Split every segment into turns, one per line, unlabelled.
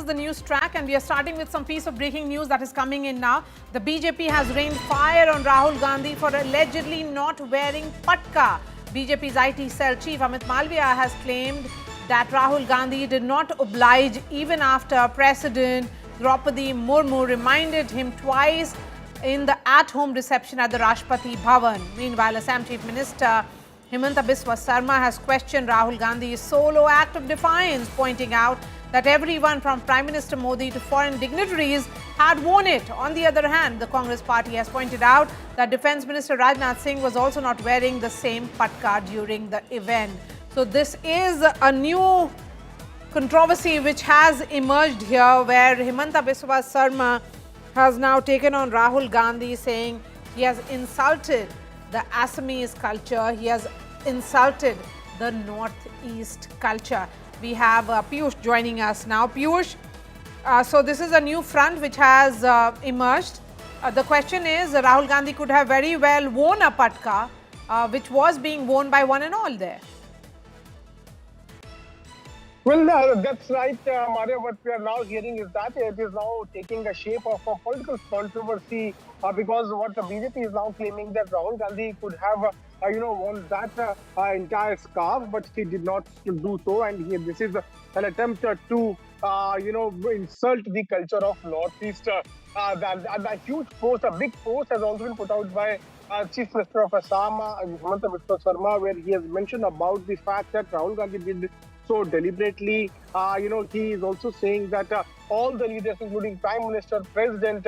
is the news track, and we are starting with some piece of breaking news that is coming in now. The BJP has rained fire on Rahul Gandhi for allegedly not wearing Patka. BJP's IT cell chief Amit Malviya has claimed that Rahul Gandhi did not oblige even after President Draupadi Murmu reminded him twice in the at-home reception at the Rashtrapati Bhavan. Meanwhile, Assam Chief Minister Himanta Biswa Sarma has questioned Rahul Gandhi's solo act of defiance, pointing out that everyone from Prime Minister Modi to foreign dignitaries had worn it. On the other hand, the Congress party has pointed out that Defence Minister Rajnath Singh was also not wearing the same patka during the event. So this is a new controversy which has emerged here, where Himanta Biswa Sarma has now taken on Rahul Gandhi, saying he has insulted the Assamese culture, he has insulted the Northeast culture. We have Piyush joining us now. Piyush, so this is a new front which has emerged. The question is, Rahul Gandhi could have very well worn a patka, which was being worn by one and all there.
Well, that's right, Marya. What we are now hearing is that it is now taking a shape of a political controversy because what the BJP is now claiming that Rahul Gandhi could have, worn that entire scarf, but he did not do so, and this is an attempt to, insult the culture of Northeast. A huge post, a big post, has also been put out by Chief Minister of Assam, Himanta Biswa Sharma, where he has mentioned about the fact that Rahul Gandhi did so deliberately. He is also saying that all the leaders, including Prime Minister, President,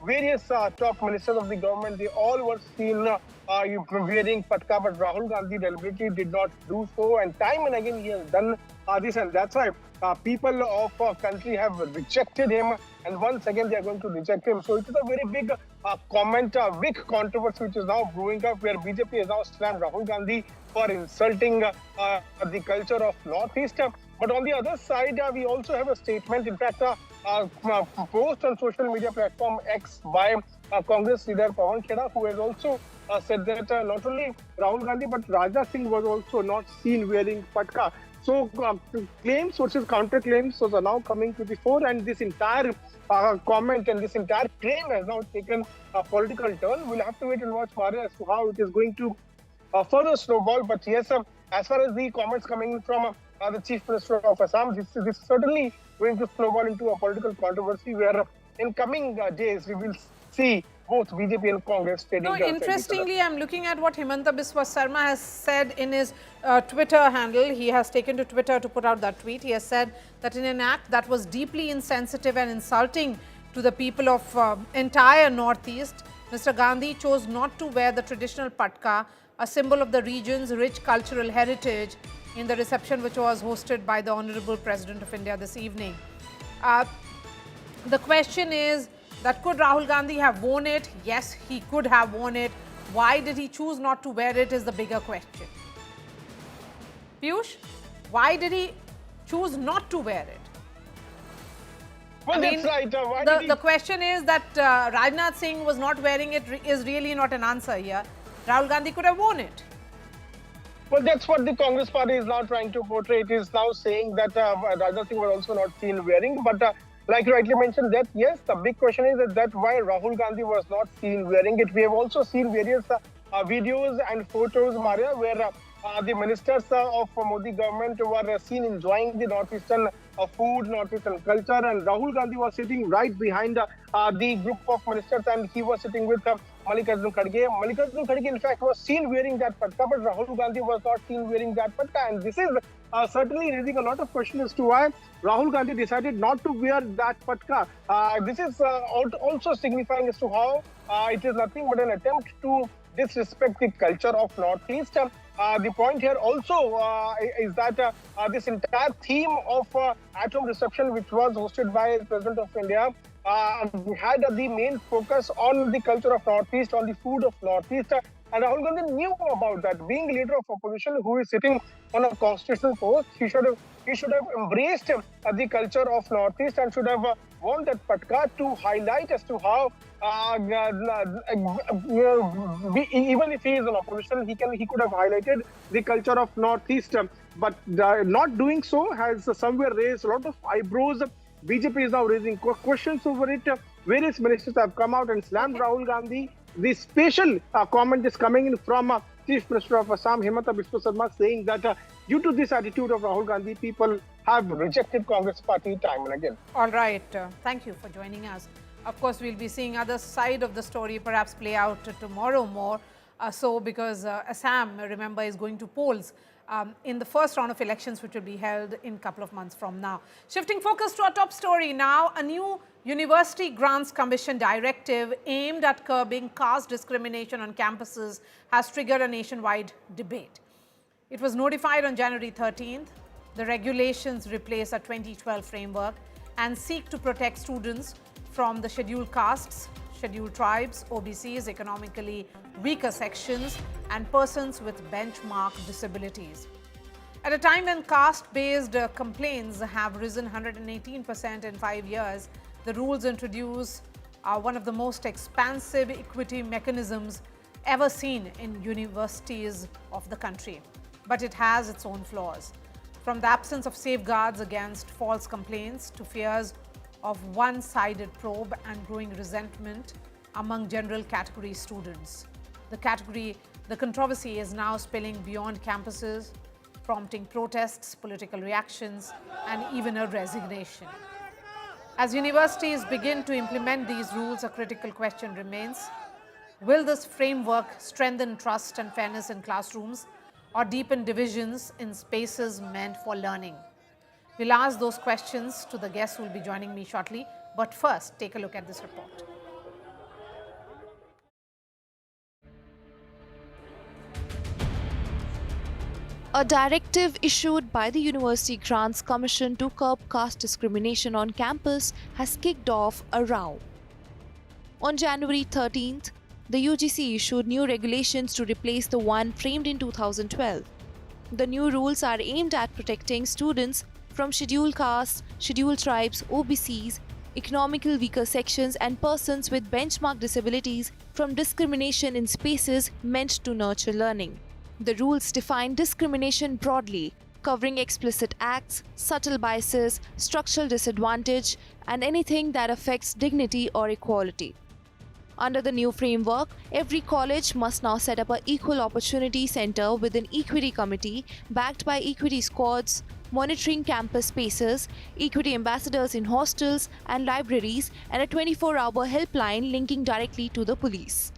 various top ministers of the government, they all were seen wearing patka, but Rahul Gandhi deliberately did not do so. And time and again he has done this, and that's why people of our country have rejected him, and once again they are going to reject him. So it is a very big comment, a big controversy which is now brewing up, where BJP has now slammed Rahul Gandhi for insulting the culture of Northeast. But on the other side, we also have a statement, in fact, a post on social media platform X by Congress leader Pawan Khera, who has also said that not only Rahul Gandhi but Rajnath Singh was also not seen wearing patka. So claims versus counter claims are now coming to the fore, and this entire comment and this entire claim has now taken a political turn. We'll have to wait and watch, Marya, as to how it is going to further snowball. But yes, as far as the comments coming from the Chief Minister of Assam, this is certainly going to snowball into a political controversy, where in coming days we will see both BJP and Congress trading.
Interestingly, I'm looking at what Himanta Biswa Sarma has said in his Twitter handle. He has taken to Twitter to put out that tweet. He has said that in an act that was deeply insensitive and insulting to the people of entire Northeast, Mr. Gandhi chose not to wear the traditional patka, a symbol of the region's rich cultural heritage, in the reception which was hosted by the Honorable President of India this evening. The question is that could Rahul Gandhi have worn it? Yes, he could have worn it. Why did he choose not to wear it is the bigger question. Piyush, why did he choose not to wear it?
Well, that's right.
The question is that Rajnath Singh was not wearing it is really not an answer here. Rahul Gandhi could have worn it.
Well, that's what the Congress party is now trying to portray. It is now saying that Rajnath Singh was also not seen wearing. But like you rightly mentioned, that yes, the big question is that why Rahul Gandhi was not seen wearing it. We have also seen various videos and photos, Marya, where the ministers of Modi government were seen enjoying the Northeastern food, Northeastern culture, and Rahul Gandhi was sitting right behind the group of ministers, and he was sitting with Mallikarjun Kharge. Mallikarjun Kharge, in fact, was seen wearing that patka, but Rahul Gandhi was not seen wearing that patka, and this is certainly raising a lot of questions as to why Rahul Gandhi decided not to wear that patka. This is also signifying as to how it is nothing but an attempt to disrespect the culture of Northeast. The point here also is that this entire theme of at-home reception, which was hosted by the President of India, had the main focus on the culture of Northeast, on the food of Northeast. And Rahul Gandhi knew about that. Being leader of opposition who is sitting on a constitutional post, he should have embraced the culture of Northeast and should have worn that patka to highlight as to how even if he is an opposition, he could have highlighted the culture of Northeast. But not doing so has somewhere raised a lot of eyebrows BJP is now raising questions over it. Various ministers have come out and slammed
Okay.
Rahul Gandhi. The special comment is coming in from Chief Minister of Assam, Himanta Biswa, saying that due to this attitude of Rahul Gandhi, people have rejected Congress party time and again.
All right. Thank you for joining us. Of course, we'll be seeing other side of the story perhaps play out tomorrow more. Because Assam, remember, is going to polls in the first round of elections, which will be held in a couple of months from now. Shifting focus to our top story now, a new University Grants Commission directive aimed at curbing caste discrimination on campuses has triggered a nationwide debate. It was notified on January 13th. The regulations replace a 2012 framework and seek to protect students from the scheduled castes, scheduled tribes, OBCs, economically weaker sections, and persons with benchmark disabilities. At a time when caste-based complaints have risen 118% in 5 years, the rules introduce one of the most expansive equity mechanisms ever seen in universities of the country. But it has its own flaws. From the absence of safeguards against false complaints to fears of one-sided probe and growing resentment among general category students. The controversy is now spilling beyond campuses, prompting protests, political reactions, and even a resignation. As universities begin to implement these rules, a critical question remains: will this framework strengthen trust and fairness in classrooms or deepen divisions in spaces meant for learning? We'll ask those questions to the guests who will be joining me shortly. But first, take a look at this report.
A directive issued by the University Grants Commission to curb caste discrimination on campus has kicked off a row. On January 13th, the UGC issued new regulations to replace the one framed in 2012. The new rules are aimed at protecting students from scheduled castes, scheduled tribes, OBCs, economically weaker sections, and persons with benchmark disabilities from discrimination in spaces meant to nurture learning. The rules define discrimination broadly, covering explicit acts, subtle biases, structural disadvantage, and anything that affects dignity or equality. Under the new framework, every college must now set up an equal opportunity center with an equity committee backed by equity squads, monitoring campus spaces, equity ambassadors in hostels and libraries, and a 24-hour helpline linking directly to the police.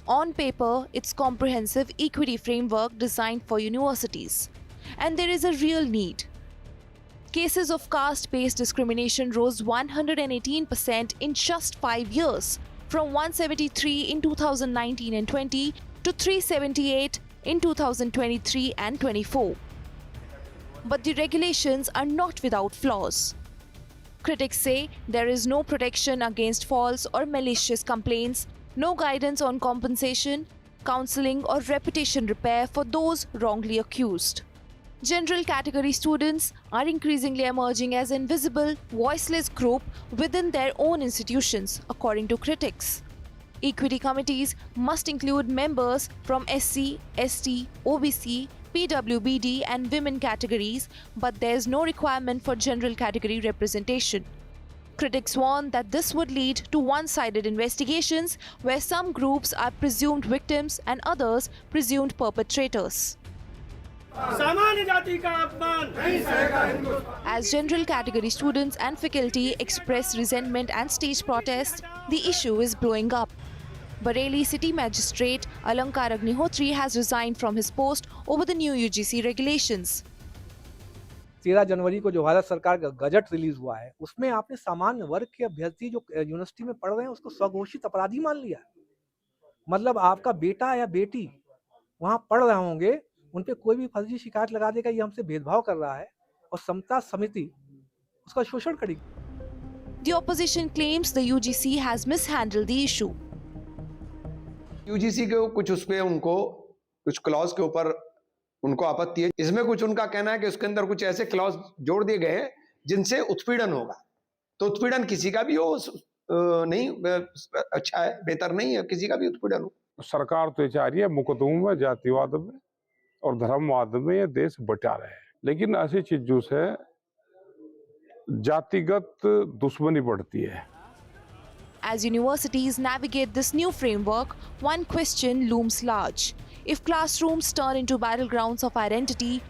On paper, it's comprehensive equity framework designed for universities. And there is a real need. Cases of caste-based discrimination rose 118% in just 5 years, from 173 in 2019 and 20 to 378 in 2023 and 24. But the regulations are not without flaws. Critics say there is no protection against false or malicious complaints, no guidance on compensation, counseling, or reputation repair for those wrongly accused. General category students are increasingly emerging as invisible, voiceless group within their own institutions, according to critics. Equity committees must include members from SC, ST, OBC, PWBD, and women categories, but there is no requirement for general category representation. Critics warn that this would lead to one-sided investigations where some groups are presumed victims and others presumed perpetrators. As general category students and faculty express resentment and stage protest, the issue is blowing up. Bareilly City Magistrate Alankar Agnihotri has resigned from his post over the new UGC regulations.
13 जनवरी को जो भारत सरकार का gazette release हुआ है, उसमें आपने सामान्य वर्ग के अभ्यर्थी जो यूनिवर्सिटी में पढ़ रहे हैं उसको स्वघोषित अपराधी मान लिया। मतलब आपका बेटा या बेटी वहां पढ़ रहे होंगे, उन पे कोई भी फर्जी शिकायत लगा देगा ये हमसे भेदभाव कर रहा है और समता समिति उसका शोषण करेगी।
The opposition claims the UGC has mishandled the issue.
UGC के कुछ उस पे उनको कुछ क्लॉज के ऊपर उनको आपत्ति है। इसमें कुछ उनका कहना है कि उसके अंदर कुछ ऐसे क्लॉज जोड़ दिए गए हैं जिनसे उत्पीड़न होगा। तो उत्पीड़न किसी का भी हो नहीं अच्छा है, बेहतर नहीं है किसी का भी उत्पीड़न हो।
सरकार तो चाह रही है मुकदमों में, जातिवाद में और धर्मवाद में ये देश बटा रहे हैं, लेकिन ऐसी चीजों से जातिगत दुश्मनी बढ़ती है।
As universities navigate this new framework, one question looms large. If classrooms turn into battlegrounds of identity,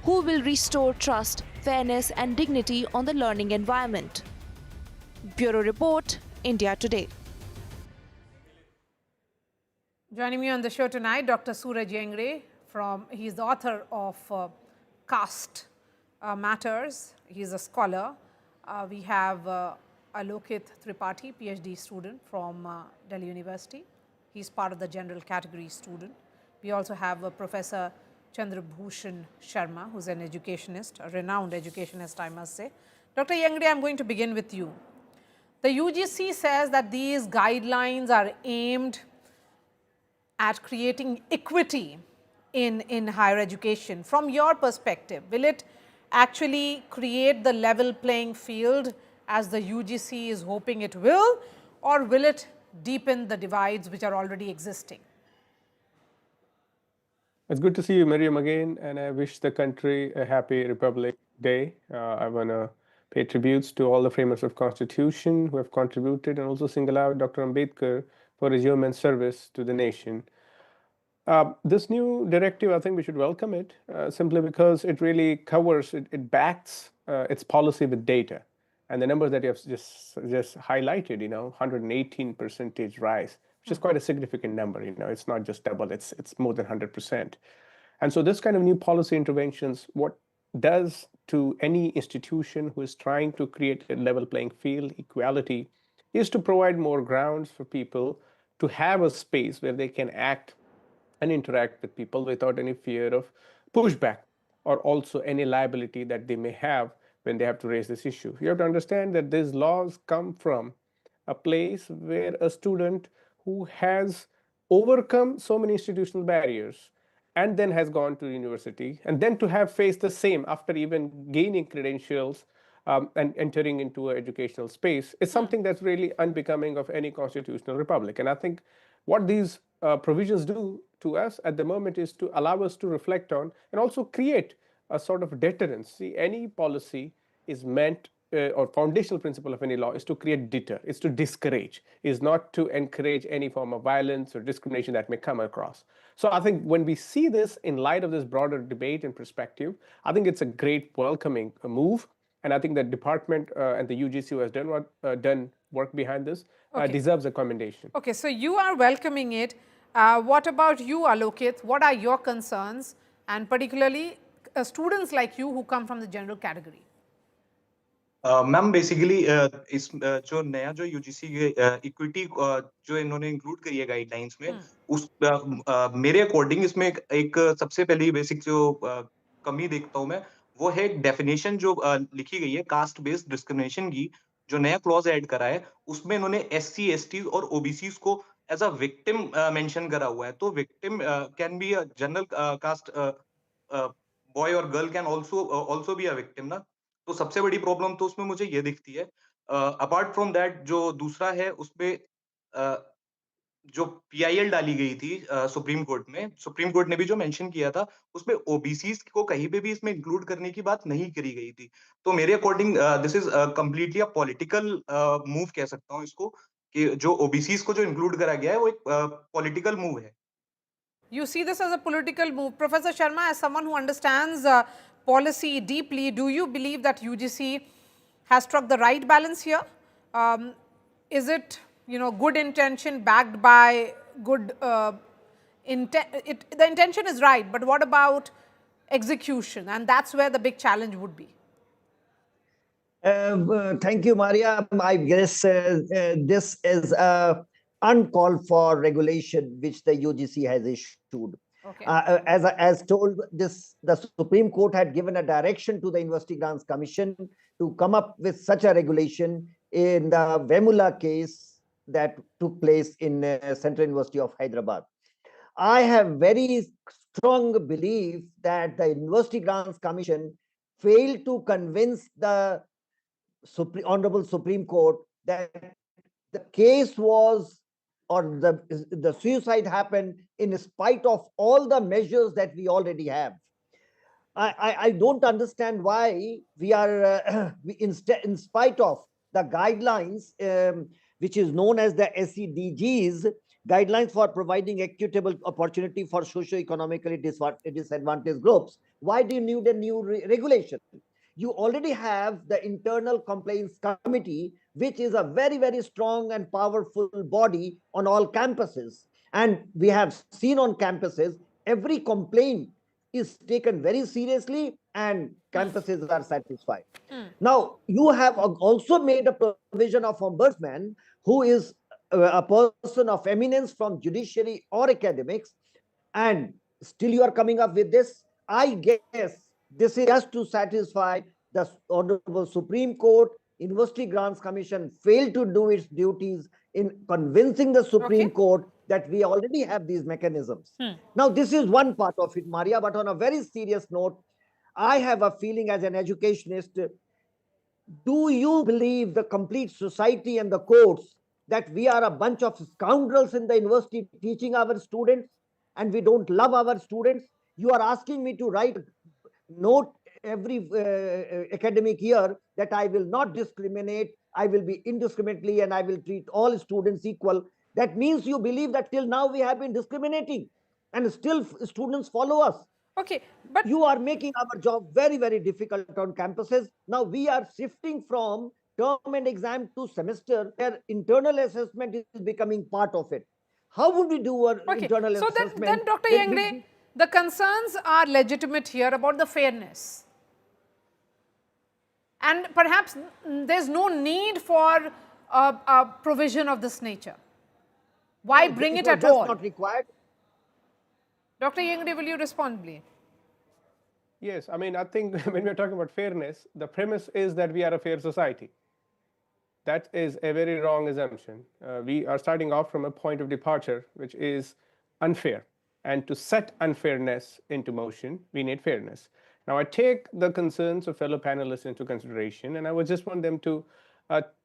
who will restore trust, fairness, and dignity on the learning environment? Bureau Report, India Today.
Joining me on the show tonight, Dr. Suraj Yengde, he is the author of Caste Matters. He is a scholar. We have Alokit Tripathi, PhD student from Delhi University. He is part of the general category student. We also have Professor Chandra Bhushan Sharma, who is an educationist, a renowned educationist, I must say. Dr. Yengde, I am going to begin with you. The UGC says that these guidelines are aimed at creating equity in higher education. From your perspective, will it actually create the level playing field as the UGC is hoping it will, or will it deepen the divides which are already existing?
It's good to see you, Miriam, again, and I wish the country a happy Republic Day. I want to pay tributes to all the framers of Constitution who have contributed, and also single out Dr. Ambedkar for his yeoman service to the nation. This new directive, I think we should welcome it, simply because it really covers, it backs its policy with data. And the numbers that you have just highlighted, 118% rise, which is quite a significant number. It's not just double, it's more than 100%. And so this kind of new policy interventions, what does to any institution who is trying to create a level playing field, equality, is to provide more grounds for people to have a space where they can act and interact with people without any fear of pushback or also any liability that they may have when they have to raise this issue. You have to understand that these laws come from a place where a student who has overcome so many institutional barriers and then has gone to university, and then to have faced the same after even gaining credentials and entering into an educational space is something that's really unbecoming of any constitutional republic. And I think what these provisions do to us at the moment is to allow us to reflect on and also create a sort of deterrence. See, any policy is meant or foundational principle of any law is to create deter, is to discourage, is not to encourage any form of violence or discrimination that may come across. So I think when we see this in light of this broader debate and perspective, I think it's a great welcoming move. And I think the department and the UGC who has done work behind this deserves a commendation.
Okay, so you are welcoming it. What about you, Alokit? What are your concerns, and particularly students like you who come from the general category?
Ma'am basically इस जो नया जो UGC equity जो इन्होंने include करी है guidelines में, उस मेरे अकॉर्डिंग इसमें एक सबसे पहली बेसिक जो कमी देखता हूं मैं, वो है एक डेफिनेशन जो लिखी गई है कास्ट बेस्ड डिस्क्रिमिनेशन की, जो नया क्लॉज ऐड करा है, उसमें इन्होंने एससी एसटी और ओबीसीज को एज अ विक्टिम मेंशन करा हुआ है. तो victim can be a general caste boy और girl can also be a victim ना. तो सबसे बड़ी प्रॉब्लम तो उसमें मुझे ये दिखती है. अपार्ट फ्रॉम दैट जो दूसरा है उसमें जो पीआईएल डाली गई थी सुप्रीम कोर्ट में, सुप्रीम कोर्ट ने भी जो मेंशन किया था, उसमें ओबीसीज को कहीं पे भी इसमें इंक्लूड करने की बात नहीं करी गई थी. तो मेरे according this is completely a political move कह सकता हूँ इसको, कि जो ओबीसीज को जो इंक्लूड करा गया है वो एक पॉलिटिकल मूव है.
You see this as a political move. Professor Sharma, as someone who understands policy deeply, do you believe that UGC has struck the right balance here? Is it, good intention backed by good intent? The intention is right, but what about execution? And that's where the big challenge would be.
Thank you, Marya. I guess this is a uncalled for regulation which the UGC has issued.
Okay.
As told, the Supreme Court had given a direction to the University Grants Commission to come up with such a regulation in the Vemula case that took place in Central University of Hyderabad. I have very strong belief that the University Grants Commission failed to convince the Honorable Supreme Court that the case was, or the suicide happened in spite of all the measures that we already have. I don't understand why we are, in spite of the guidelines, which is known as the SEDGs, guidelines for providing equitable opportunity for socio-economically disadvantaged groups. Why do you need a new regulation? You already have the internal complaints committee, which is a very, very strong and powerful body on all campuses. And we have seen on campuses, every complaint is taken very seriously and campuses are satisfied. Now, you have also made a provision of ombudsman, who is a person of eminence from judiciary or academics, and still you are coming up with this. I guess this is just to satisfy the Honorable Supreme Court. University Grants Commission failed to do its duties in convincing the Supreme Court that we already have these mechanisms. Now, this is one part of it, Marya, but on a very serious note, I have a feeling as an educationist, do you believe the complete society and the courts that we are a bunch of scoundrels in the university teaching our students and we don't love our students? You are asking me to write note every academic year that I will not discriminate, I will be indiscriminately, and I will treat all students equal. That means you believe that till now we have been discriminating and still students follow us.
Okay, but
you are making our job very, very difficult on campuses. Now we are shifting from term and exam to semester, where internal assessment is becoming part of it. How would we do our internal assessment?
So then Dr. Yengde, the concerns are legitimate here about the fairness. And perhaps there's no need for a provision of this nature. Why bring it at all?
Not required.
Dr. Yengde, will you respond, please?
Yes, I mean, I think when we're talking about fairness, the premise is that we are a fair society. That is a very wrong assumption. We are starting off from a point of departure, which is unfair. And to set unfairness into motion, we need fairness. Now, I take the concerns of fellow panelists into consideration, and I would just want them to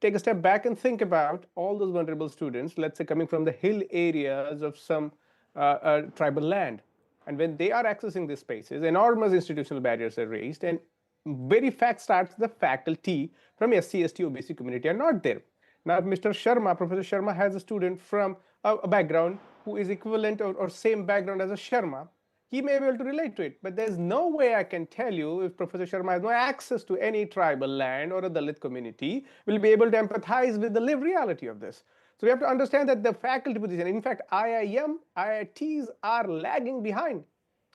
take a step back and think about all those vulnerable students, let's say coming from the hill areas of some tribal land. And when they are accessing these spaces, enormous institutional barriers are raised, and very fact starts the faculty from SC, ST, OBC community are not there. Now, Mr. Sharma, Professor Sharma has a student from a background who is equivalent or same background as a Sharma. He may be able to relate to it, but there's no way I can tell you if Professor Sharma has no access to any tribal land or a Dalit community, will be able to empathize with the lived reality of this. So we have to understand that the faculty position, in fact, IITs are lagging behind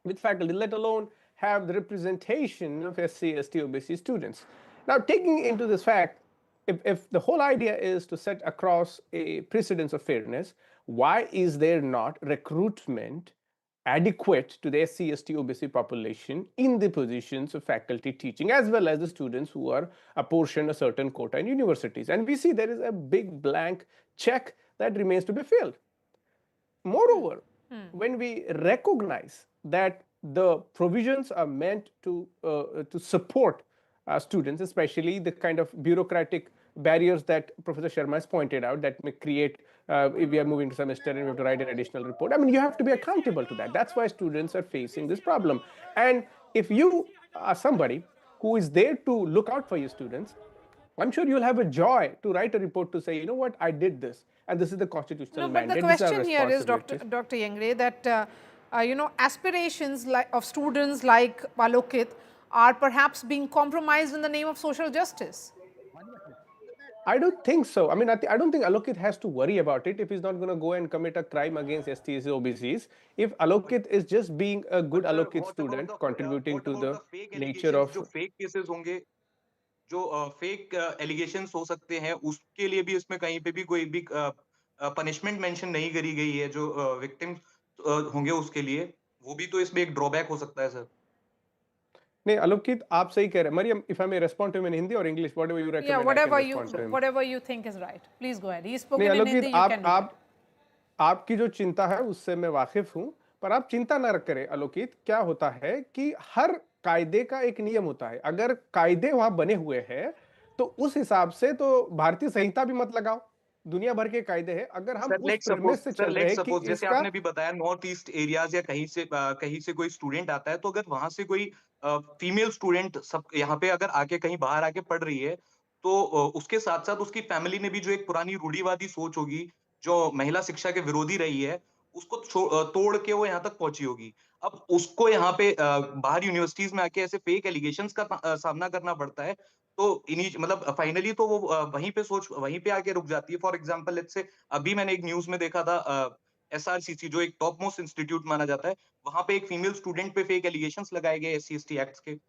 with faculty, let alone have the representation of SC, ST, OBC students. Now, taking into this fact, if the whole idea is to set across a precedence of fairness, why is there not recruitment adequate to the SC, ST, OBC population in the positions of faculty teaching, as well as the students who are apportioned a certain quota in universities? And we see there is a big blank check that remains to be filled. Moreover, when we recognize that the provisions are meant to support students, especially the kind of bureaucratic barriers that Professor Sharma has pointed out that may create, if we are moving to semester and we have to write an additional report. I mean, you have to be accountable to that. That's why students are facing this problem. And if you are somebody who is there to look out for your students, I'm sure you'll have a joy to write a report to say, you know what, I did this, and this is the constitutional mandate.
But the question here is, Dr. Yengde, that aspirations of students like Alokit are perhaps being compromised in the name of social justice.
I don't think so. I mean, I don't think Alokit has to worry about it if he's not going to go and commit a crime against STs, OBCs. If Alokit is just being a good Alokit student, contributing to the nature of
fake cases होंगे, जो fake allegations हो सकते हैं, उसके लिए भी इसमें कहीं पे भी कोई भी punishment mention नहीं करी गई है, जो victims होंगे उसके लिए, वो भी तो इसमें एक drawback हो सकता है, सर.
नहीं, Alokit, आप सही कह रहे हैं. Mariam, if I may respond to him in Hindi or English, whatever you recommend.
Yeah, whatever you think is right. Please go ahead. He's spoken in Hindi. You can.
आपकी जो चिंता है उससे मैं वाकिफ हूं, पर आप चिंता ना करें अलोकित. क्या होता है कि हर कायदे का एक नियम होता है. अगर कायदे वहां बने हुए हैं तो उस हिसाब से तो भारतीय संहिता भी मत लगाओ. दुनिया भर के कायदे हैं. अगर हम उस प्रेमिस से चल रहे हैं कि
जैसे आपने भी बताया नॉर्थ ईस्ट एरियाज या कहीं से कोई स्टूडेंट आता है, तो अगर वहां से कोई फीमेल स्टूडेंट सब यहाँ पे अगर आके कहीं बाहर आके पढ़ रही है, तो उसके साथ साथ उसकी फैमिली ने भी जो एक पुरानी रूढ़िवादी सोच होगी, जो महिला शिक्षा के विरोधी रही है, उसको तोड़ के वो यहाँ तक पहुंची होगी। अब उसको यहाँ पे बाहर यूनिवर्सिटीज में आके ऐसे फेक एलिगेशंस का सामना करना पड़ता है, तो मतलब फाइनली तो वो वहीं पे आके रुक जाती है। फॉर एग्जांपल लेट्स से अभी मैंने एक न्यूज में देखा था, एसआरसीसी जो एक टॉप मोस्ट इंस्टीट्यूट माना जाता है, वहां पे एक फीमेल स्टूडेंट पे फेक एलिगेशंस लगाए गए SC/ST एक्ट्स के।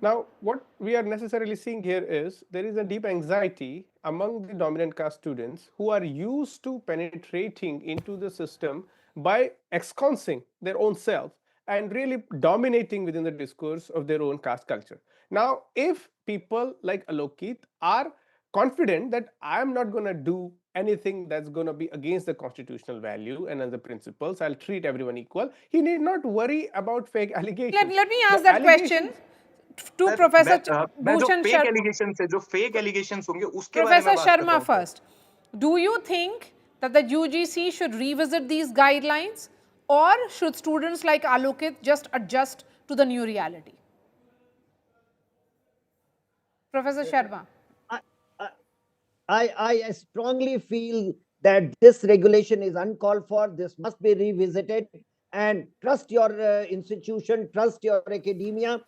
Now, what we are necessarily seeing here is there is a deep anxiety among the dominant caste students who are used to penetrating into the system by ensconcing their own self and really dominating within the discourse of their own caste culture. Now, if people like Alokit are confident that I am not going to do anything that's going to be against the constitutional value and the principles, I'll treat everyone equal, he need not worry about fake allegations.
Let me ask
The
that question to Professor
मैं जो
Bhushan
fake
Sharma.
Allegations है, जो fake allegations होंगे उसके बारे में
Professor
बात कर रहा
Sharma
हूं।
first. Do you think that the UGC should revisit these guidelines, or should students like Alokit just adjust to the new reality? Professor Sharma.
I strongly feel that this regulation is uncalled for. This must be revisited, and trust your institution, trust your academia.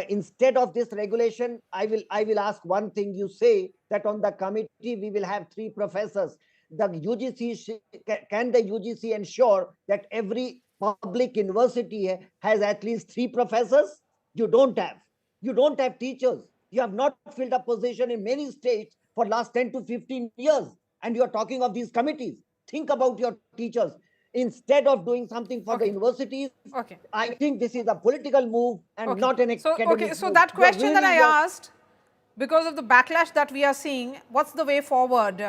Instead of this regulation, I will ask one thing. You say that on the committee we will have 3 professors. The UGC can the UGC ensure that every public university has at least 3 professors? You don't have. You don't have teachers. You have not filled a position in many states for last 10 to 15 years, and you are talking of these committees. Think about your teachers. Instead of doing something for the universities, I think this is a political move and not an academic move.
So that question that I asked, because of the backlash that we are seeing, what's the way forward?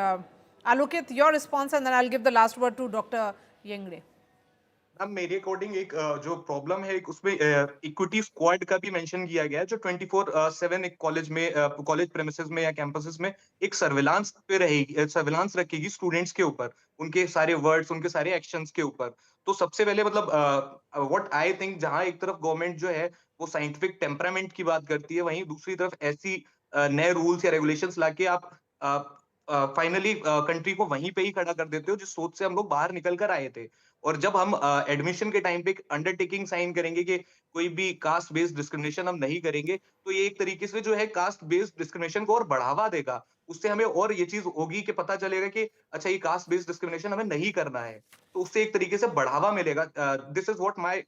Alokit, your response, and then I'll give the last word to Dr. Yengde.
अब मेरे according एक जो problem है, एक उसमें equity squad का भी mention किया गया है, जो 24/7 एक कॉलेज में, कॉलेज प्रेमिसेस में या कैंपसेस में एक सर्विलांस पे रहेगी, सर्विलांस रखेगी स्टूडेंट्स के ऊपर, उनके सारे वर्ड्स, उनके सारे एक्शंस के ऊपर। तो सबसे पहले मतलब व्हाट आई थिंक, जहां एक तरफ गवर्नमेंट जो है वो साइंटिफिक टेम्परामेंट की बात करती है, वहीं दूसरी तरफ ऐसी नए रूल्स या रेगुलेशंस लाके आप फाइनली कंट्री को वहीं पे ही खड़ा कर देते हो जिस सोच से हम लोग बाहर निकल कर आए थे। और जब हम एडमिशन के टाइम पे एक अंडरटेकिंग साइन करेंगे कि कोई भी कास्ट बेस्ड डिस्क्रिमिनेशन हम नहीं करेंगे, तो ये एक तरीके से जो है कास्ट बेस्ड डिस्क्रिमिनेशन को और बढ़ावा देगा। उससे हमें और ये चीज होगी कि पता चलेगा कि अच्छा ये कास्ट बेस्ड डिस्क्रिमिनेशन हमें नहीं करना है, तो उससे एक तरीके से बढ़ावा मिलेगा। This is what my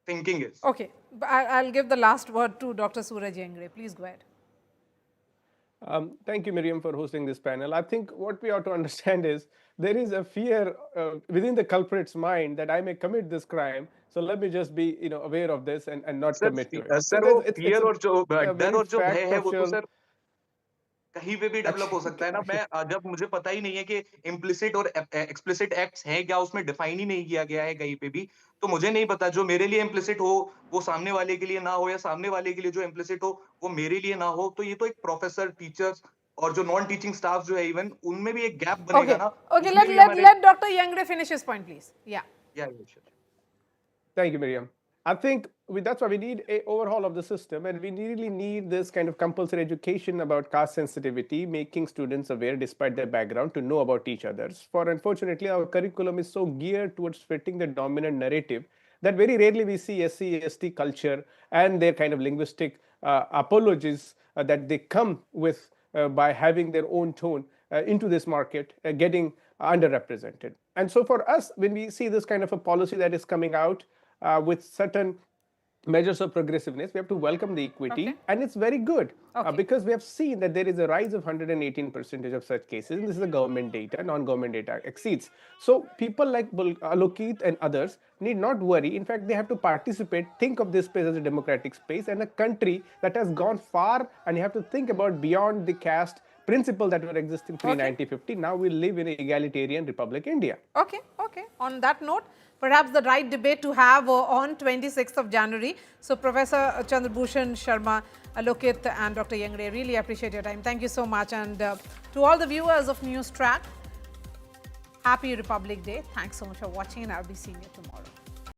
thinking is.
Okay, I'll give the last word to Dr. Suraj Yengde. Please go ahead.
Thank you, Miriam, for hosting this panel. I think what we ought to understand is there is a fear within the culprit's mind that I may commit this crime. So let me just be, aware of this and not commit to it.
Sir वो fear और जो डर और जो भय है वो तो सर कहीं पे भी डेवलप हो सकता है ना। मैं जब मुझे पता ही नहीं है कि इम्प्लिसिट और एक्सप्लिसिट एक्ट्स हैं क्या, उसमें डिफाइन ही नहीं किया गया है कहीं पे भी, तो मुझे नहीं पता जो मेरे लिए इम्प्लिसिट हो वो सामने वाले के लिए ना हो, या सामने वाले के लिए जो इम्प्लिसिट हो वो मेरे लिए ना हो। तो ये तो एक प्रोफेसर, टीचर्स और जो नॉन टीचिंग स्टाफ जो है इवन उनमें भी एक गैप बनेगा ना।
Okay, let Dr. Yengde finish his point, please. Yeah,
sure.
Thank you, Miriam. I think that's why we need an overhaul of the system, and we really need this kind of compulsory education about caste sensitivity, making students aware despite their background to know about each other's. For unfortunately, our curriculum is so geared towards fitting the dominant narrative that very rarely we see SC/ST culture and their kind of linguistic apologies that they come with by having their own tone into this market, getting underrepresented. And so for us, when we see this kind of a policy that is coming out with certain measures of progressiveness, we have to welcome the equity, and it's very good because we have seen that there is a rise of 118% of such cases, and this is the government data. Non-government data exceeds. So people like Alokit and others need not worry. In fact, they have to participate, think of this space as a democratic space and a country that has gone far, and you have to think about beyond the caste principle that were existing pre-1950. Now we live in an egalitarian Republic India.
Okay. On that note, perhaps the right debate to have on 26th of January. So Professor Chandra Bhushan Sharma, Alokit and Dr. Yengde, really appreciate your time. Thank you so much. And to all the viewers of News Track, happy Republic Day. Thanks so much for watching, and I'll be seeing you tomorrow.